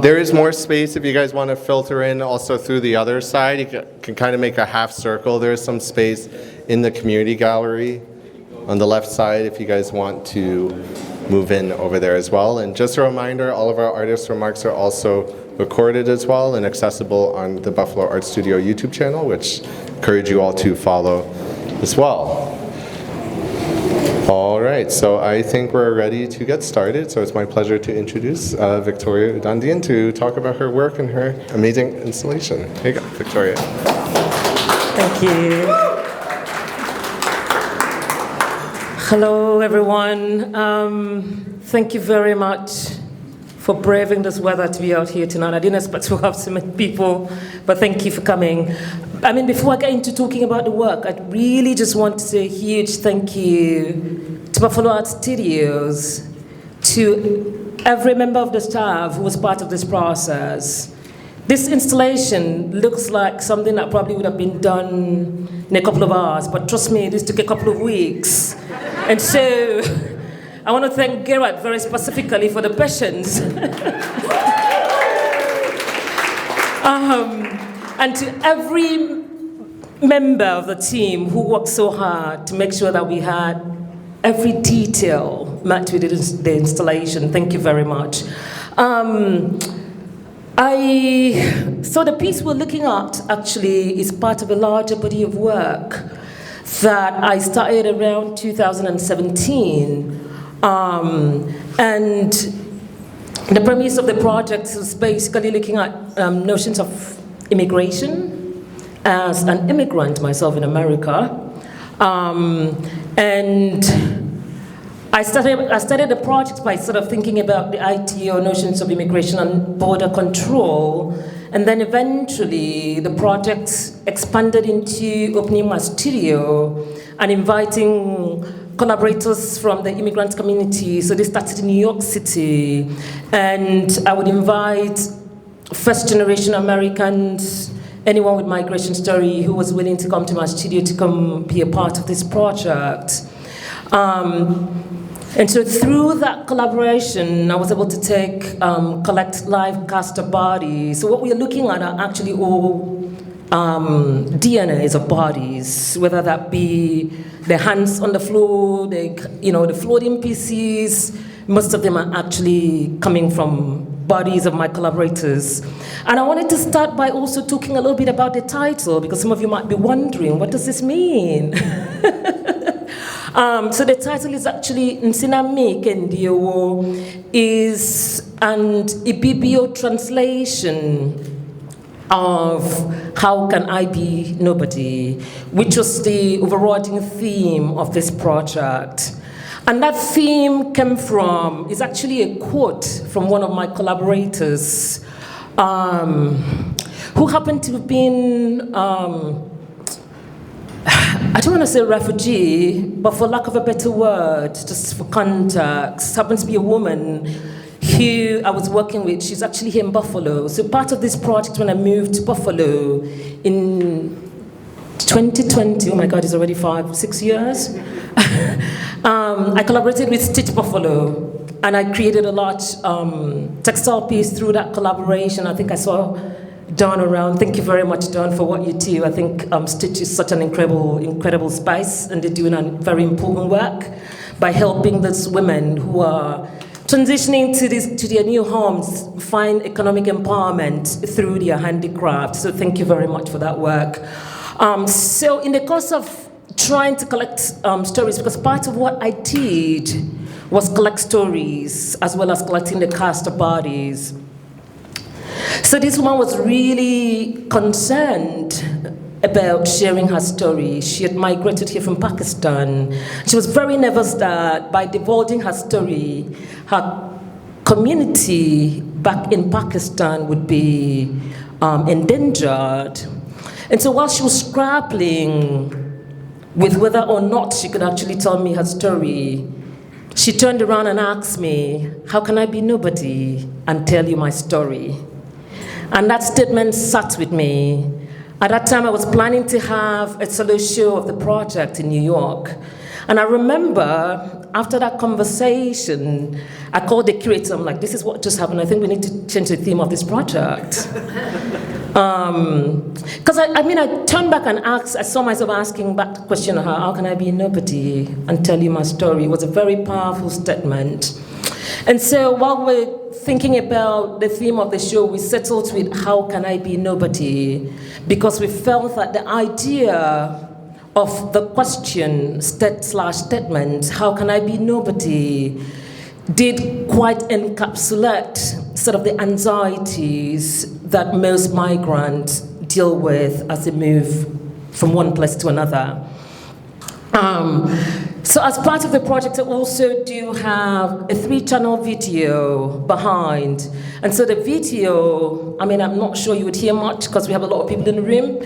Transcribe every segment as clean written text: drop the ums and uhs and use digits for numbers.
There is more space if you guys want to filter in also through the other side. You can kind of make a half circle. There is some space in the community gallery on the left side if you guys want to move in over there as well. And just a reminder, all of our artists' remarks are also recorded as well and accessible on the Buffalo Art Studio YouTube channel, which I encourage you all to follow as well. All right, so I think we're ready to get started. So it's my pleasure to introduce Victoria-Idongesit to talk about her work and her amazing installation. Here you go, Victoria. Thank you. Hello, everyone. Thank you very much for braving this weather to be out here tonight. I didn't expect to have so many people, but thank you for coming. I mean, before I get into talking about the work, I really just want to say a huge thank you to Buffalo Art Studios, to every member of the staff who was part of this process. This installation looks like something that probably would have been done in a couple of hours, but trust me, this took a couple of weeks. And so, I want to thank Gerard very specifically for the patience. And to every member of the team who worked so hard to make sure that we had every detail matched with the installation, thank you very much. So the piece we're looking at actually is part of a larger body of work that I started around 2017. And the premise of the project is basically looking at notions of immigration as an immigrant myself in America. And I started the project by sort of thinking about the idea or notions of immigration and border control. And then eventually the project expanded into opening my studio and inviting collaborators from the immigrant community. So they started in New York City. And I would invite first generation Americans, anyone with migration story who was willing to come to my studio to come be a part of this project. And so through that collaboration, I was able to collect live caster bodies. So what we are looking at are actually all DNAs of bodies, whether that be the hands on the floor, the floating pieces. Most of them are actually coming from bodies of my collaborators. And I wanted to start by also talking a little bit about the title, because some of you might be wondering, what does this mean? So the title is actually Nsinam ndi Owo, is an Ibibio translation of How Can I Be Nobody, which was the overriding theme of this project. And that theme is actually a quote from one of my collaborators, who happened to have been, I don't want to say refugee, but for lack of a better word, just for context, happens to be a woman who I was working with. She's actually here in Buffalo. So part of this project, when I moved to Buffalo in 2020, oh my God, it's already 5-6 years. I collaborated with Stitch Buffalo, and I created a large textile piece through that collaboration. I think I saw Don around. Thank you very much, Don, for what you do. I think Stitch is such an incredible space, and they're doing a very important work by helping these women who are transitioning to their new homes, find economic empowerment through their handicraft. So thank you very much for that work. So in the course of trying to collect stories, because part of what I did was collect stories as well as collecting the caster bodies. So this woman was really concerned about sharing her story. She had migrated here from Pakistan. She was very nervous that by divulging her story, her community back in Pakistan would be endangered. And so while she was grappling with whether or not she could actually tell me her story, she turned around and asked me, how can I be nobody and tell you my story? And that statement sat with me. At that time, I was planning to have a solo show of the project in New York. And I remember after that conversation, I called the curator. I'm like, this is what just happened. I think we need to change the theme of this project. Because I turned back and asked, I saw myself asking back the question, how can I be nobody and tell you my story? It was a very powerful statement. And so while we're thinking about the theme of the show, we settled with how can I be nobody? Because we felt that the idea of the question /statement, how can I be nobody, did quite encapsulate sort of the anxieties that most migrants deal with as they move from one place to another. So as part of the project, I also do have a 3-channel video behind. And so the video, I'm not sure you would hear much because we have a lot of people in the room,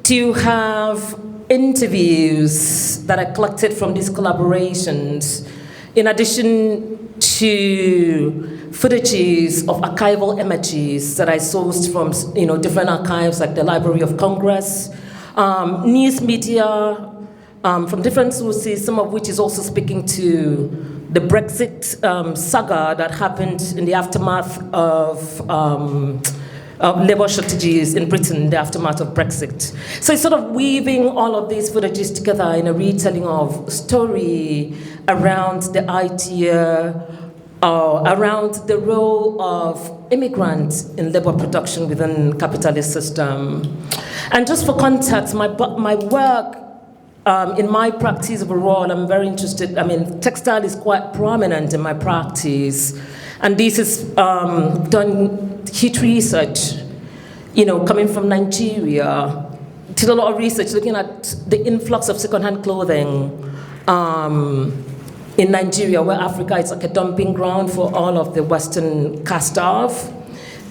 to have interviews that I collected from these collaborations, in addition to footages of archival images that I sourced from different archives like the Library of Congress, news media, from different sources, some of which is also speaking to the Brexit saga that happened in the aftermath of labour shortages in Britain, in the aftermath of Brexit. So it's sort of weaving all of these footages together in a retelling of story around the idea, around the role of immigrants in labour production within capitalist system. And just for context, my work, in my practice overall, I'm very interested, textile is quite prominent in my practice. And this is done heat research, coming from Nigeria. Did a lot of research looking at the influx of secondhand clothing in Nigeria, where Africa is like a dumping ground for all of the Western cast off.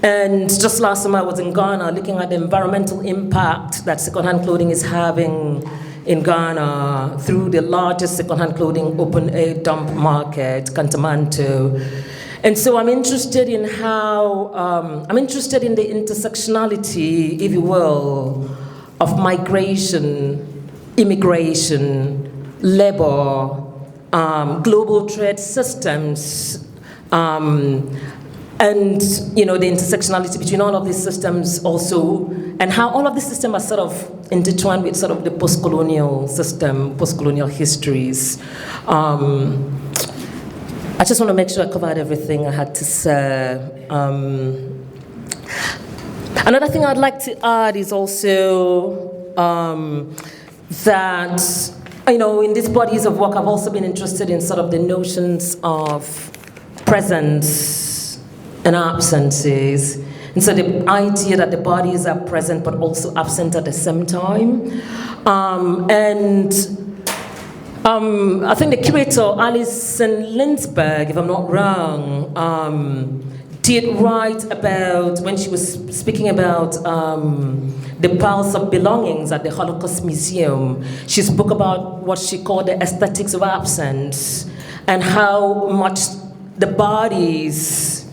And just last summer I was in Ghana looking at the environmental impact that secondhand clothing is having in Ghana through the largest secondhand clothing open-air dump market, Kantamanto. And so I'm interested in I'm interested in the intersectionality, if you will, of migration, immigration, labor, global trade systems, and the intersectionality between all of these systems also, and how all of these systems are sort of intertwined with sort of the post-colonial system, post-colonial histories. I just want to make sure I covered everything I had to say. Another thing I'd like to add is also that, in these bodies of work, I've also been interested in sort of the notions of presence and absences. And so the idea that the bodies are present but also absent at the same time. I think the curator, Alison Lindsberg, if I'm not wrong, did write about, when she was speaking about the piles of belongings at the Holocaust Museum, she spoke about what she called the aesthetics of absence and how much the bodies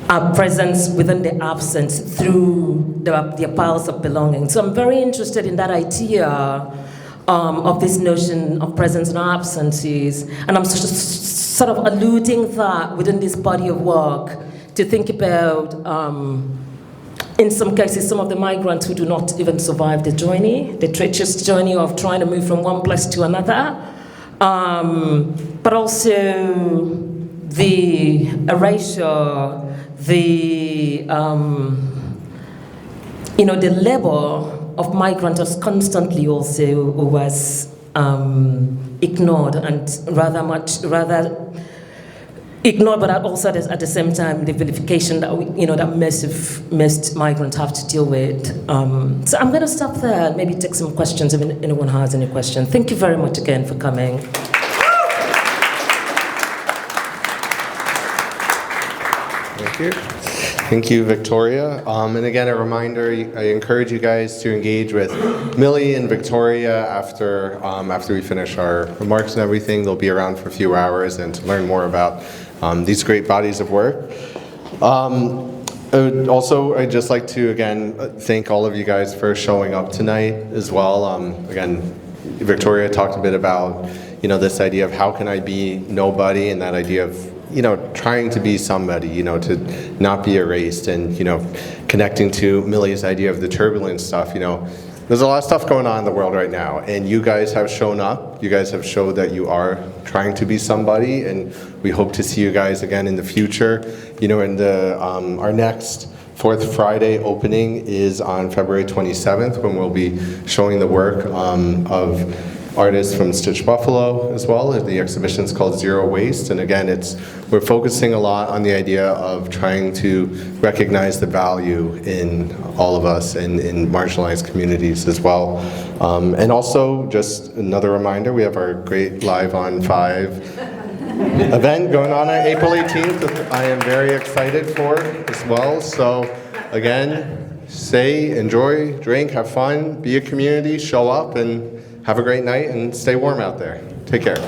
are present within the absence through their piles of belongings. So I'm very interested in that idea of this notion of presence and absences, and I'm sort of alluding that within this body of work to think about, in some cases, some of the migrants who do not even survive the journey, the treacherous journey of trying to move from one place to another, but also the erasure, the labor of migrants was constantly also was ignored, and rather ignored, but also at the same time the vilification that that most migrants have to deal with. So I'm going to stop there and maybe take some questions if anyone has any questions. Thank you very much again for coming. Thank you. Thank you, Victoria. And again, a reminder, I encourage you guys to engage with Millie and Victoria after we finish our remarks and everything. They'll be around for a few hours and to learn more about these great bodies of work. I'd just like to, again, thank all of you guys for showing up tonight as well. Again, Victoria talked a bit about, this idea of how can I be nobody, and that idea of, trying to be somebody, to not be erased, and, connecting to Millie's idea of the turbulent stuff, There's a lot of stuff going on in the world right now, and you guys have shown up. You guys have showed that you are trying to be somebody, and we hope to see you guys again in the future. In the our next Fourth Friday opening is on February 27th, when we'll be showing the work of artists from Stitch Buffalo as well. The exhibition is called Zero Waste, and again, we're focusing a lot on the idea of trying to recognize the value in all of us and in marginalized communities as well. And also, just another reminder, we have our great Live on 5 event going on April 18th that I am very excited for as well. So again, enjoy, drink, have fun, be a community, show up, and have a great night, and stay warm out there. Take care.